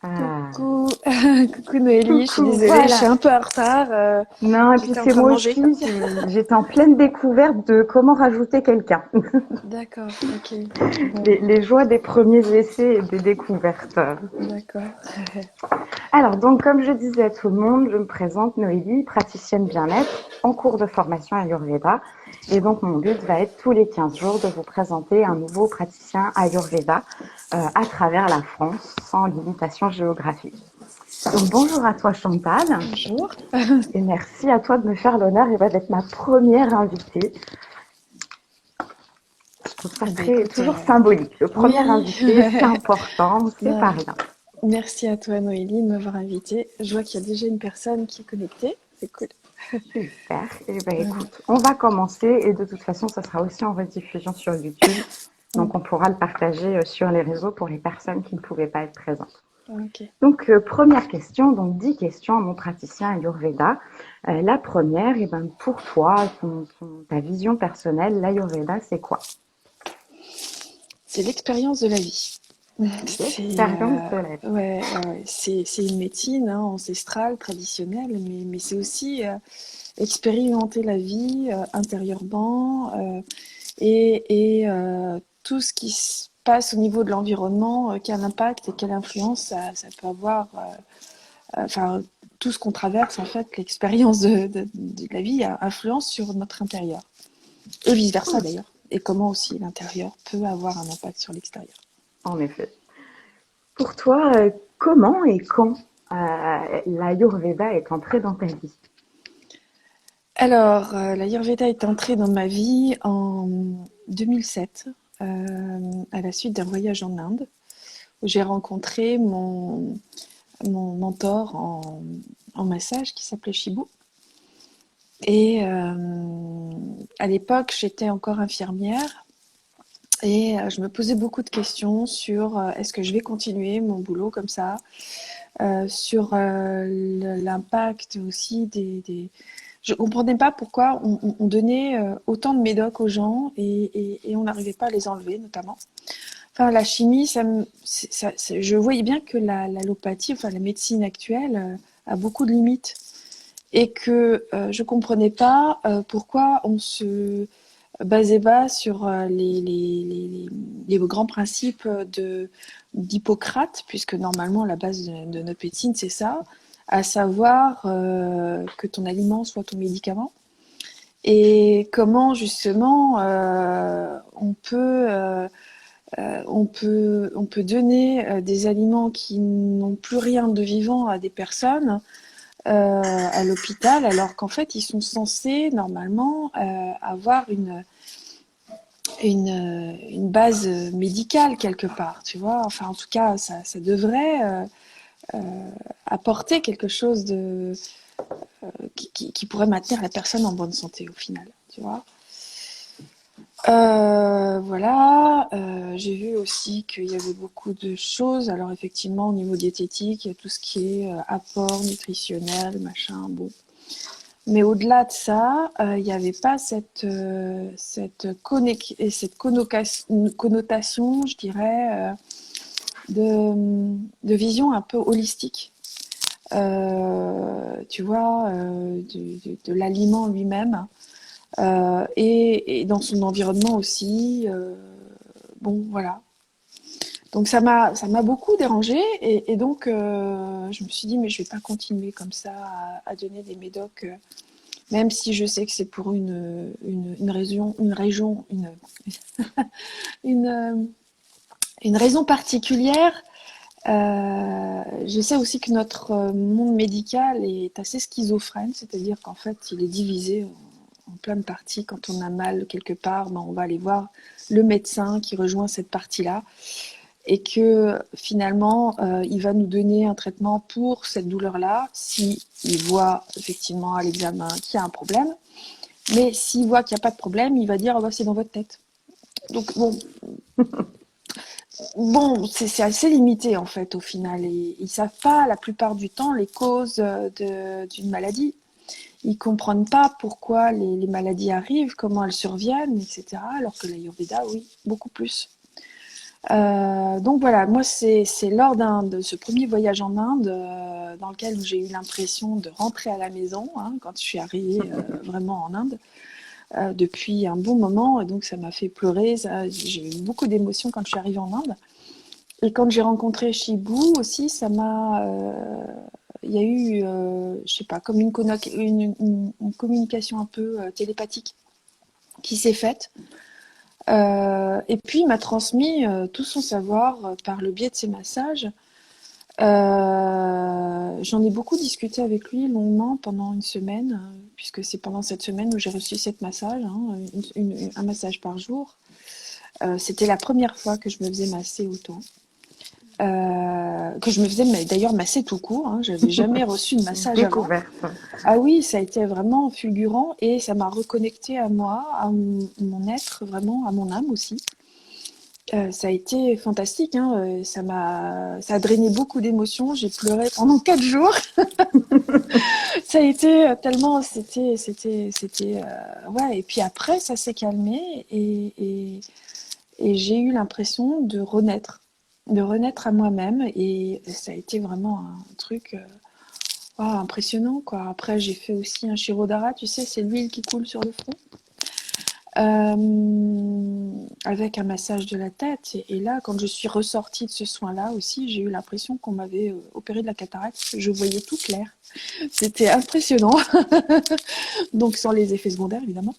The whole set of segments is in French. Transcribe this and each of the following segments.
Ah, Coucou, coucou Noélie, je suis coucou, désolée, je suis voilà. un peu en retard. Non, et puis J'étais en c'est train de moi manger. aussi, j'étais en pleine découverte de comment rajouter quelqu'un. D'accord, ok. Bon, Les joies des premiers essais et des découvertes. d'accord. Alors, donc, comme je disais à tout le monde, je me présente Noélie, praticienne bien-être en cours de formation Ayurveda. Et donc, mon but va être tous les 15 jours de vous présenter un nouveau praticien Ayurveda à travers la France, sans limitation géographique. Donc, bonjour à toi Chantal. Bonjour. Et merci à toi de me faire l'honneur d'être ma première invitée. Je trouve ça Eh ben, très, écoute, toujours symbolique. Le premier oui. invité, c'est important, c'est Non, pas rien. merci à toi Noélie de m'avoir invitée. Je vois qu'il y a déjà une personne qui est connectée, c'est cool. Super. Et ben Voilà. écoute, on va commencer et de toute façon, ça sera aussi en rediffusion sur YouTube. Mm, Donc on pourra le partager sur les réseaux pour les personnes qui ne pouvaient pas être présentes. ok. Donc première question, donc 10 questions à mon praticien Ayurveda. La première, et ben pour toi, ta vision personnelle, l'Ayurveda, c'est quoi? C'est l'expérience de la vie. C'est L'expérience de la vie. ouais, ouais, c'est une médecine hein, ancestrale, traditionnelle, mais c'est aussi expérimenter la vie intérieurement et tout ce qui se passe au niveau de l'environnement, quel impact et quelle influence ça peut avoir. Enfin, tout ce qu'on traverse, en fait, l'expérience de la vie influence sur notre intérieur. Et vice-versa Cool, d'ailleurs. Et comment aussi l'intérieur peut avoir un impact sur l'extérieur. en effet. Pour toi, comment et quand l'Ayurveda est entré dans ta vie? Alors, l'Ayurveda est entré dans ma vie en 2007, à la suite d'un voyage en Inde, où j'ai rencontré mon mentor en massage qui s'appelait Shibu. Et à l'époque, j'étais encore infirmière et je me posais beaucoup de questions sur est-ce que je vais continuer mon boulot comme ça, sur l'impact aussi Je ne comprenais pas pourquoi on donnait autant de médocs aux gens et on n'arrivait pas à les enlever, notamment. Enfin, la chimie, je voyais bien que l'allopathie, enfin la médecine actuelle, a beaucoup de limites et que je comprenais pas pourquoi on se basait pas sur les grands principes d'Hippocrate, puisque normalement la base de notre médecine c'est ça, à savoir que ton aliment soit ton médicament et comment justement on peut donner des aliments qui n'ont plus rien de vivant à des personnes à l'hôpital, alors qu'en fait, ils sont censés normalement avoir une base médicale quelque part, tu vois. Enfin, en tout cas, ça devrait apporter quelque chose qui pourrait maintenir la personne en bonne santé au final, tu vois. Voilà, j'ai vu aussi qu'il y avait beaucoup de choses. Alors effectivement, au niveau diététique, il y a tout ce qui est apport nutritionnel, machin, bon. Mais au-delà de ça, il n'y avait pas cette connotation, je dirais, de vision un peu holistique. Tu vois, de l'aliment lui-même et dans son environnement aussi. Bon, voilà. Donc ça m'a beaucoup dérangée et donc je me suis dit mais je vais pas continuer comme ça à donner des médocs même si je sais que c'est pour une, euh, une raison particulière. Je sais aussi que notre monde médical est assez schizophrène, c'est-à-dire qu'en fait, il est divisé en plein de parties. Quand on a mal quelque part, ben, on va aller voir le médecin qui rejoint cette partie-là et que finalement, il va nous donner un traitement pour cette douleur-là, si il voit effectivement à l'examen qu'il y a un problème. Mais s'il voit qu'il n'y a pas de problème, il va dire oh, bah, c'est dans votre tête. Donc bon, c'est assez limité en fait au final. Et ils savent pas la plupart du temps les causes d'une maladie. Ils comprennent pas pourquoi les maladies arrivent, comment elles surviennent, etc. Alors que l'Ayurveda, oui, beaucoup plus. Donc voilà, moi c'est lors de ce premier voyage en Inde dans lequel j'ai eu l'impression de rentrer à la maison, hein, quand je suis arrivée vraiment en Inde depuis un bon moment, et donc ça m'a fait pleurer. J'ai eu beaucoup d'émotions quand je suis arrivée en Inde. Et quand j'ai rencontré Shibu aussi, il y a eu, je sais pas, comme une communication un peu télépathique qui s'est faite. Et puis il m'a transmis tout son savoir par le biais de ses massages. J'en ai beaucoup discuté avec lui longuement pendant une semaine, puisque c'est pendant cette semaine où j'ai reçu 7 massages, hein, un massage par jour. C'était la première fois que je me faisais masser autant. Que je me faisais d'ailleurs masser tout court, hein. J'avais jamais reçu de massage avant. Découverte. Ah oui, ça a été vraiment fulgurant et ça m'a reconnecté à moi, à mon être, vraiment, à mon âme aussi. Ça a été fantastique, hein. Ça a drainé beaucoup d'émotions. J'ai pleuré pendant 4 jours. Ça a été tellement, ouais. Et puis après, ça s'est calmé et j'ai eu l'impression de renaître à moi-même. Et ça a été vraiment un truc impressionnant, quoi. Après, j'ai fait aussi un Shirodhara, tu sais, c'est l'huile qui coule sur le front. Avec un massage de la tête. Et là, quand je suis ressortie de ce soin-là aussi, j'ai eu l'impression qu'on m'avait opéré de la cataracte. Je voyais tout clair. C'était impressionnant. Donc, sans les effets secondaires, évidemment.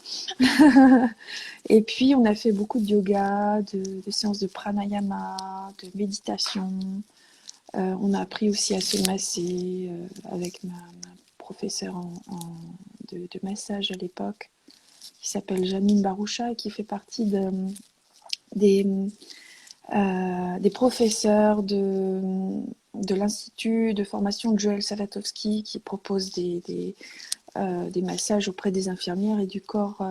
Et puis, on a fait beaucoup de yoga, de séances de pranayama, de méditation. On a appris aussi à se masser avec ma professeure de massage à l'époque, qui s'appelle Janine Baroucha et qui fait partie des professeurs de l'Institut de formation de Joël Savatowski, qui propose des massages auprès des infirmières et du corps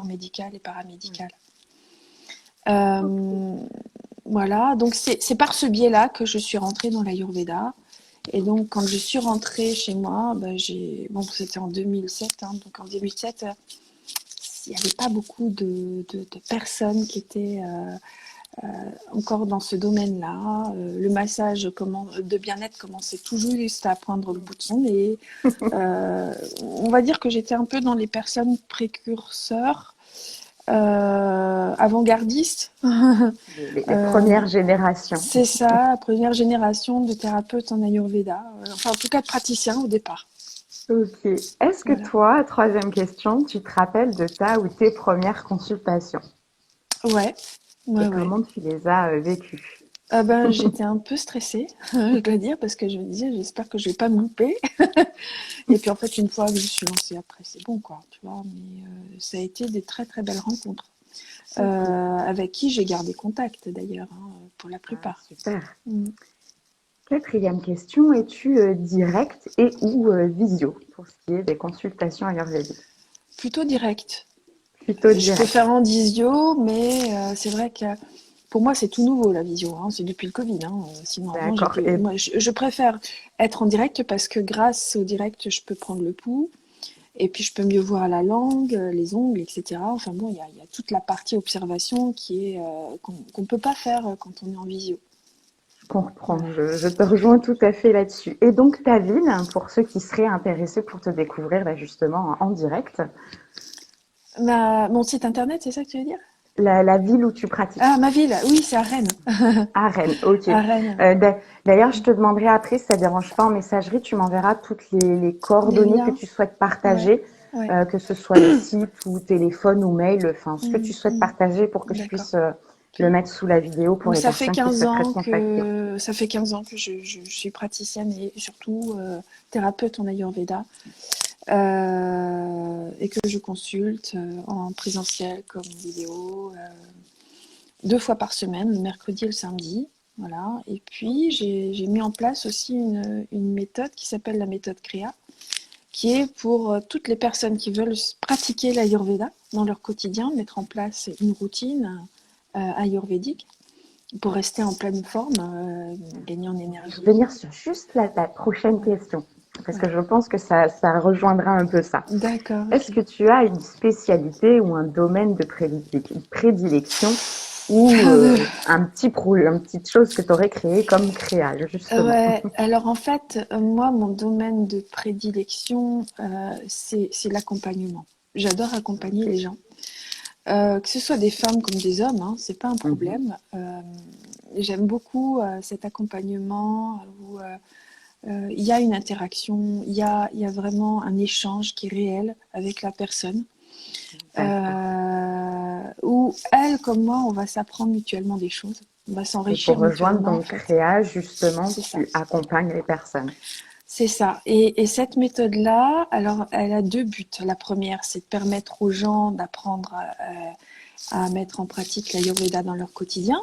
médical et paramédical. Voilà, donc c'est par ce biais-là que je suis rentrée dans l'Ayurveda. Et donc, quand je suis rentrée chez moi, c'était en 2007, hein, donc en 2007, il n'y avait pas beaucoup de personnes qui étaient encore dans ce domaine-là. Le massage de bien-être commençait tout juste à poindre le bout de son nez. On va dire que j'étais un peu dans les personnes précurseurs, avant-gardistes. Les premières générations. C'est ça, la première génération de thérapeutes en Ayurveda. Enfin, en tout cas, de praticiens au départ. Ok. Est-ce que toi, troisième question, tu te rappelles de ta ou tes premières consultations? Ouais. Et comment tu les as vécues? J'étais un peu stressée, je dois dire, parce que je me disais, j'espère que je vais pas me louper. Et puis en fait, une fois que je suis lancée, après, c'est bon, quoi, tu vois. Mais ça a été des très très belles rencontres, avec qui j'ai gardé contact d'ailleurs, hein, pour la plupart. Super. Quatrième question, es-tu direct et ou visio pour ce qui est des consultations ayurvédiques? Plutôt direct. Plutôt direct. Je peux faire en visio, mais c'est vrai que pour moi, c'est tout nouveau la visio. Hein. C'est depuis le Covid. Hein. Sinon, avant, moi, je préfère être en direct parce que grâce au direct, je peux prendre le pouls. Et puis, je peux mieux voir la langue, les ongles, etc. Enfin bon, il y a toute la partie observation qu'on ne peut pas faire quand on est en visio. Je comprends, je te rejoins tout à fait là-dessus. Et donc, ta ville, pour ceux qui seraient intéressés pour te découvrir là, justement en direct? Mon site internet, c'est ça que tu veux dire? La ville où tu pratiques. Ah, ma ville, oui, c'est à Rennes. À Rennes, ok. À Rennes. D'ailleurs, je te demanderai après, si ça ne dérange pas, en messagerie, tu m'enverras toutes les coordonnées que tu souhaites partager, que ce soit le site ou téléphone ou mail, enfin, ce que tu souhaites partager pour que je puisse le mettre sous la vidéo pour les personnes qui souhaiteraient te contacter. Ça fait 15 ans que je suis praticienne et surtout thérapeute en Ayurveda. Et que je consulte en présentiel comme en vidéo 2 fois par semaine, le mercredi et le samedi. Voilà. Et puis j'ai mis en place aussi une méthode qui s'appelle la méthode Kriya, qui est pour toutes les personnes qui veulent pratiquer l'Ayurveda dans leur quotidien, mettre en place une routine ayurvédique pour rester en pleine forme, gagner en énergie. Je vais venir sur juste la prochaine question. Parce que je pense que ça rejoindra un peu ça. D'accord. Est-ce que tu as une spécialité ou un domaine de prédilection ou Euh, une petite chose que tu aurais créée comme créale, justement. Ouais, alors en fait, moi, mon domaine de prédilection, c'est l'accompagnement. J'adore accompagner les gens. Que ce soit des femmes comme des hommes, hein, c'est pas un Mhm. problème. J'aime beaucoup cet accompagnement où il y a une interaction, il y a vraiment un échange qui est réel avec la personne. D'accord. Où elle, comme moi, on va s'apprendre mutuellement des choses. On va Et pour s'enrichir rejoindre mutuellement, en donc fait. Créa, justement, C'est ça. tu accompagnes les personnes. C'est ça. Et cette méthode-là, alors, elle a deux buts. La première, c'est de permettre aux gens d'apprendre à mettre en pratique l'Ayurveda dans leur quotidien.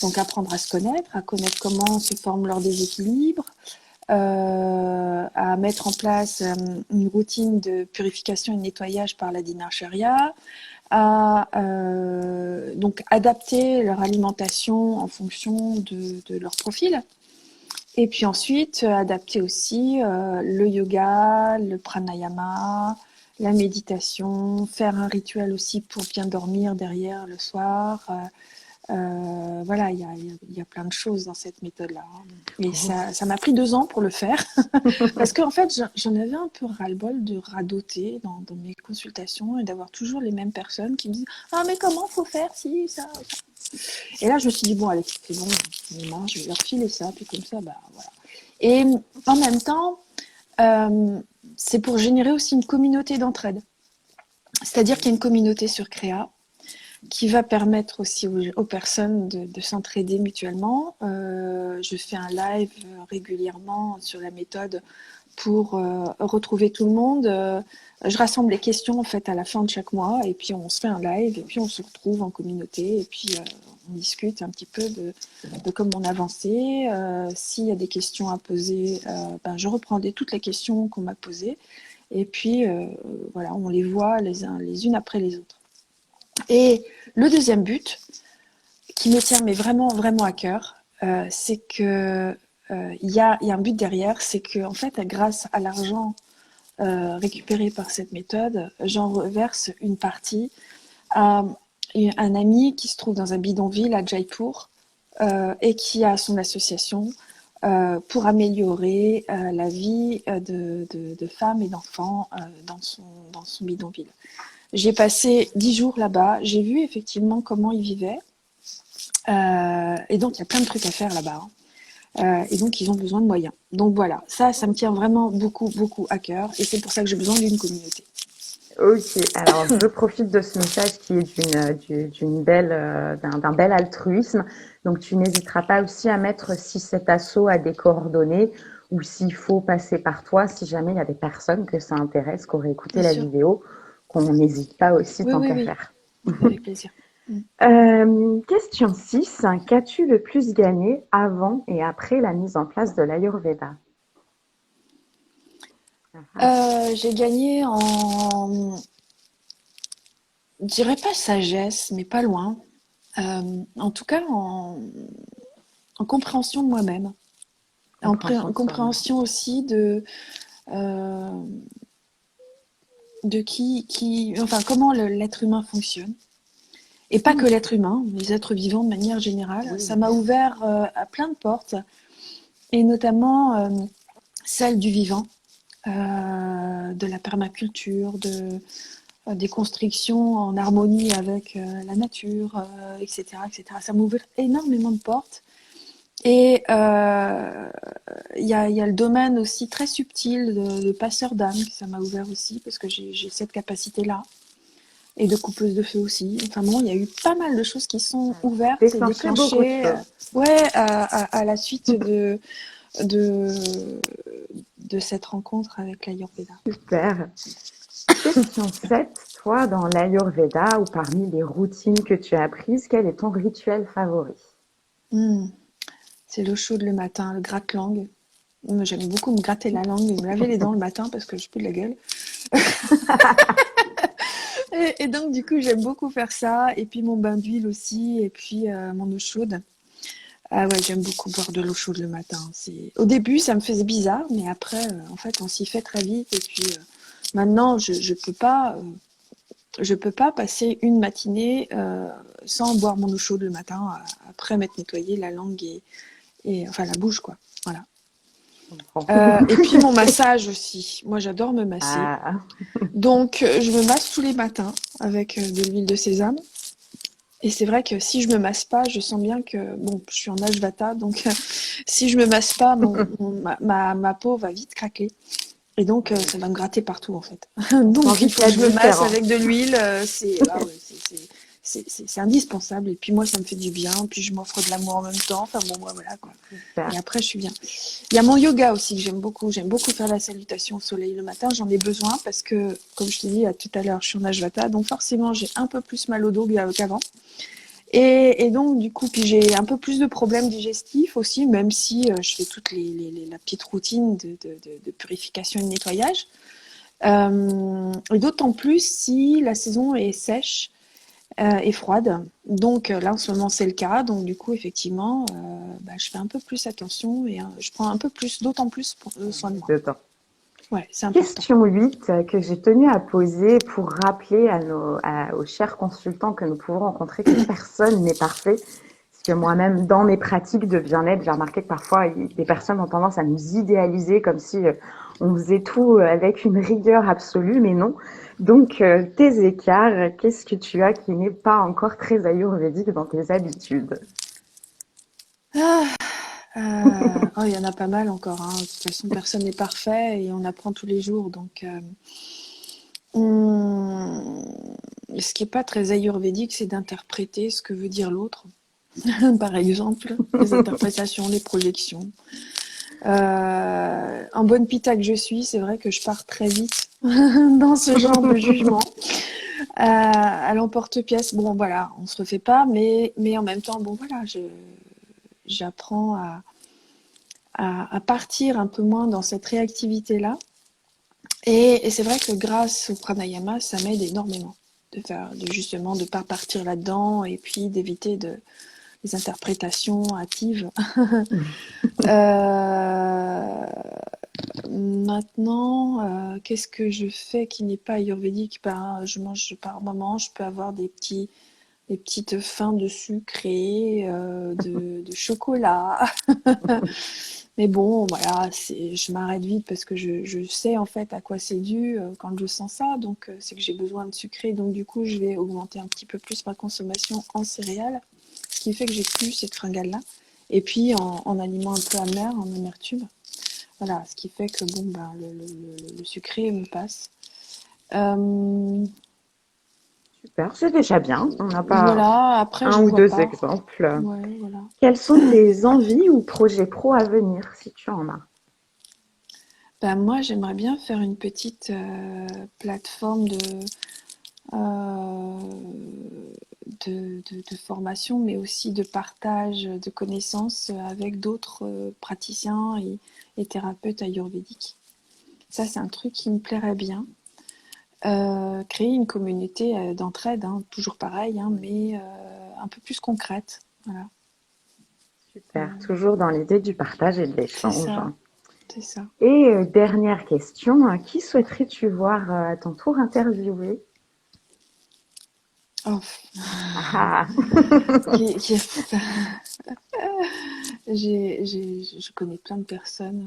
Donc, apprendre à connaître comment se forment leurs déséquilibres, à mettre en place une routine de purification et de nettoyage par la dinacharya, à donc adapter leur alimentation en fonction de leur profil. Et puis ensuite, adapter aussi le yoga, le pranayama, la méditation, faire un rituel aussi pour bien dormir derrière le soir. Voilà, il y a plein de choses dans cette méthode-là. Et Oh. ça m'a pris 2 ans pour le faire. Parce qu'en fait, j'en avais un peu ras-le-bol de radoter dans mes consultations et d'avoir toujours les mêmes personnes qui me disent ah, mais comment faut faire si, ça. Et là, je me suis dit bon, allez, c'est bon, je vais leur filer ça, puis comme ça, bah voilà. Et en même temps, euh, c'est pour générer aussi une communauté d'entraide. C'est-à-dire qu'il y a une communauté sur Créa qui va permettre aussi aux personnes de s'entraider mutuellement. Je fais un live régulièrement sur la méthode pour retrouver tout le monde. Je rassemble les questions en fait à la fin de chaque mois et puis on se fait un live et puis on se retrouve en communauté et puis on discute un petit peu de comment on a avancé. S'il y a des questions à poser, ben, je reprends toutes les questions qu'on m'a posées et puis voilà, on les voit les unes après les autres. Et le deuxième but, qui me tient mais vraiment, vraiment à cœur, c'est que il y a un but derrière, c'est que en fait, grâce à l'argent récupéré par cette méthode, j'en reverse une partie à un ami qui se trouve dans un bidonville à Jaipur et qui a son association pour améliorer la vie de femmes et d'enfants dans son bidonville. J'ai passé 10 jours là-bas, j'ai vu effectivement comment ils vivaient. Et donc, il y a plein de trucs à faire là-bas. Et donc, ils ont besoin de moyens. Donc voilà, ça me tient vraiment beaucoup, beaucoup à cœur. Et c'est pour ça que j'ai besoin d'une communauté. Ok, alors je profite de ce message qui est d'une belle, d'un bel altruisme. Donc tu n'hésiteras pas aussi à mettre si cet assaut a des coordonnées ou s'il faut passer par toi, si jamais il y a des personnes que ça intéresse, qui auraient écouté Bien la sûr. vidéo, qu'on n'hésite pas aussi Oui, tant oui, qu'à oui. faire. Avec plaisir. Mm. Question 6. Qu'as-tu le plus gagné avant et après la mise en place de l'Ayurveda? Ah, ah. J'ai gagné en, je dirais pas sagesse, mais pas loin. En tout cas, en compréhension de moi-même. Compréhension En de soi-même. compréhension aussi euh, de enfin, comment l'être humain fonctionne. Et pas que Ok. l'être humain, les êtres vivants de manière générale. Oui, Ça m'a ouvert à plein de portes, et notamment celle du vivant, de la permaculture, des constructions en harmonie avec la nature, etc., etc. Ça m'a ouvert énormément de portes. Et il y a le domaine aussi très subtil de passeur d'âme, que ça m'a ouvert aussi, parce que j'ai cette capacité-là. Et de coupeuse de feu aussi. Enfin bon, il y a eu pas mal de choses qui sont ouvertes et déclencher beaucoup de déclenchées choses. ouais, à la suite de, de cette rencontre avec l'Ayurveda. Super. Question 7. Toi, dans l'Ayurveda ou parmi les routines que tu as apprises, quel est ton rituel favori? Mm. C'est l'eau chaude le matin, le gratte-langue. Moi, j'aime beaucoup me gratter la langue et me laver les dents le matin parce que je pue de la gueule. Et donc, du coup, j'aime beaucoup faire ça. Et puis, mon bain d'huile aussi. Et puis, mon eau chaude. Ah ouais, j'aime beaucoup boire de l'eau chaude le matin. Au début, ça me faisait bizarre, mais après, en fait, on s'y fait très vite. Et puis, maintenant, je peux pas. je peux pas passer une matinée sans boire mon eau chaude le matin après m'être nettoyé la langue et enfin la bouche, quoi. Voilà. Je comprends. Et puis mon massage aussi. Moi, j'adore me masser. Ah, Donc, je me masse tous les matins avec de l'huile de sésame. Et c'est vrai que si je me masse pas, je sens bien que, bon, je suis en âge vata, donc si je me masse pas, ma peau va vite craquer. Et donc, ça va me gratter partout, en fait. Donc, il tandis faut qu'il y que a je me masse différent. avec de l'huile. Ah ouais, c'est indispensable. Et puis moi, ça me fait du bien. Puis je m'offre de l'amour en même temps. Enfin bon, moi, voilà, quoi. Super. Et après, je suis bien. Il y a mon yoga aussi que j'aime beaucoup. J'aime beaucoup faire la salutation au soleil le matin. J'en ai besoin parce que, comme je t'ai dit tout à l'heure, je suis en âge vata. Donc forcément, j'ai un peu plus mal au dos qu'avant. Et donc, du coup, puis j'ai un peu plus de problèmes digestifs aussi, même si je fais toute la petite routine de purification et de nettoyage. Et d'autant plus si la saison est sèche et froide. Donc là, en ce moment, c'est le cas. Donc du coup, effectivement, je fais un peu plus attention et je prends un peu plus, d'autant plus soin de moi. Dedans. Ouais, c'est important. Question 8 que j'ai tenu à poser pour rappeler aux chers consultants que nous pouvons rencontrer que personne n'est parfait. Parce que moi-même, dans mes pratiques de bien-être, j'ai remarqué que parfois, des personnes ont tendance à nous idéaliser comme si on faisait tout avec une rigueur absolue, mais non. Donc, tes écarts, qu'est-ce que tu as qui n'est pas encore très ayurvédique dans tes habitudes? Ah, oh, il y en a pas mal encore, hein. De toute façon, personne n'est parfait et on apprend tous les jours. Donc, ce qui est pas très ayurvédique, c'est d'interpréter ce que veut dire l'autre. Par exemple, les interprétations, les projections. En bonne pita que je suis, c'est vrai que je pars très vite dans ce genre de jugement. À l'emporte-pièce, bon voilà, on se refait pas, mais en même temps, bon voilà, j'apprends à partir un peu moins dans cette réactivité-là. Et c'est vrai que grâce au pranayama, ça m'aide énormément justement de pas partir là-dedans et puis d'éviter les interprétations hâtives. euh, Maintenant, qu'est-ce que je fais qui n'est pas ayurvédique? Ben, je mange par moment, je peux avoir des petites faims de sucré, de chocolat. Mais bon, voilà, je m'arrête vite parce que je sais en fait à quoi c'est dû quand je sens ça. Donc, c'est que j'ai besoin de sucré. Donc, du coup, je vais augmenter un petit peu plus ma consommation en céréales, ce qui fait que j'ai plus cette fringale-là. Et puis, en aliments un peu amers, en amertume. Voilà, ce qui fait que bon, ben, le sucré me passe. Euh, Super, c'est déjà bien. On n'a pas voilà, après, un je ou vois deux pas. exemples. Ouais, voilà. Quelles sont tes envies ou projets pro à venir, si tu en as? Ben, moi, j'aimerais bien faire une petite plateforme euh, de formation, mais aussi de partage de connaissances avec d'autres praticiens et thérapeutes ayurvédiques. Ça, c'est un truc qui me plairait bien. Créer une communauté d'entraide, hein, toujours pareil, hein, mais un peu plus concrète. Voilà. Super, toujours dans l'idée du partage et de C'est l'échange. ça, c'est ça. Et dernière question, qui souhaiterais-tu voir à ton tour interviewer? Oh, Ah, qui, qui, je connais plein de personnes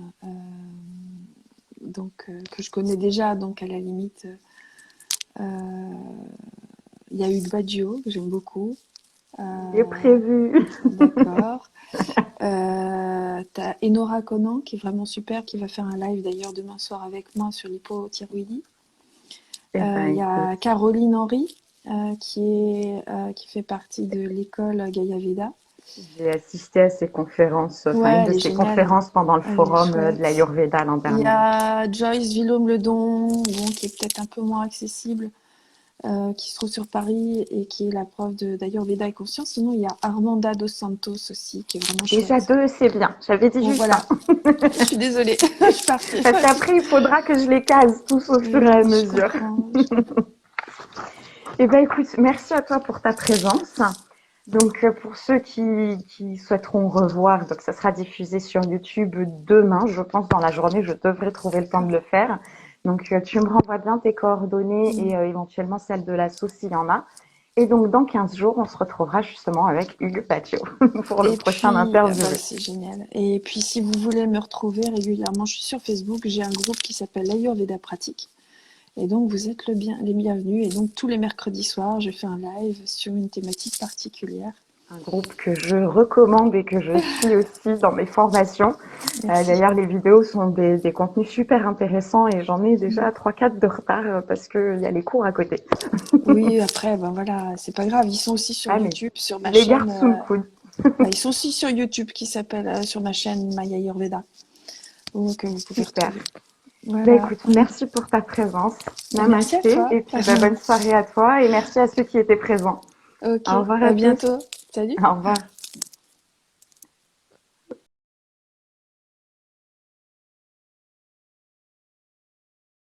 donc, que je connais déjà, donc à la limite, il y a eu Baggio, que j'aime beaucoup. il est prévu. D'accord. T'as Enora Conan, qui est vraiment super, qui va faire un live d'ailleurs demain soir avec moi sur l'hypothyroïdie. Eh ben, Il y écoute, a Caroline Henry, qui fait partie de l'école Gaia Veda. j'ai assisté à ces conférences, enfin une Ouais, de elle est ces géniale. conférences pendant le Elle est forum de chouette. l'Ayurveda l'an Il y dernier. a Joyce Villaume-Ledon, bon, qui est peut-être un peu moins accessible, qui se trouve sur Paris et qui est la prof d'Ayurveda et Conscience. Sinon, il y a Armanda Dos Santos aussi, qui est vraiment Déjà chouette. deux, c'est bien. J'avais dit Bon, juste un. voilà. Je suis désolée. Je suis partie. Parce qu'après, il faudra que je les case tous au fur et à Je mesure. comprends, je comprends. Eh ben, écoute, merci à toi pour ta présence. Donc, pour ceux qui souhaiteront revoir, donc ça sera diffusé sur YouTube demain, je pense dans la journée, je devrais trouver le temps de le faire. Donc, tu me renvoies bien tes coordonnées Mm. et éventuellement celles de l'asso s'il y en a. Et donc, dans 15 jours, on se retrouvera justement avec Hugues Patio pour le Et prochain puis, interview. c'est génial. Et puis, si vous voulez me retrouver régulièrement, je suis sur Facebook, j'ai un groupe qui s'appelle l'Ayurveda Pratique. Et donc, vous êtes les bienvenus. Et donc, tous les mercredis soirs, je fais un live sur une thématique particulière. Un groupe que je recommande et que je suis aussi dans mes formations. Merci. D'ailleurs, les vidéos sont des contenus super intéressants et j'en ai déjà 3-4 de retard parce qu'il y a les cours à côté. Oui, après, ben voilà, c'est pas grave. Ils sont aussi sur Ah, mais YouTube, sur je ma les chaîne. garde sous le coude. Ils sont aussi sur YouTube qui s'appelle sur ma chaîne Maya Ayurveda. Donc, vous pouvez Super. retrouver. Bah, Voilà. écoute, merci pour ta présence. Merci à Namasté. toi. Et puis, bonne soirée à toi et merci à ceux qui étaient présents. Ok, Au revoir à à tous. bientôt. Salut. Au revoir.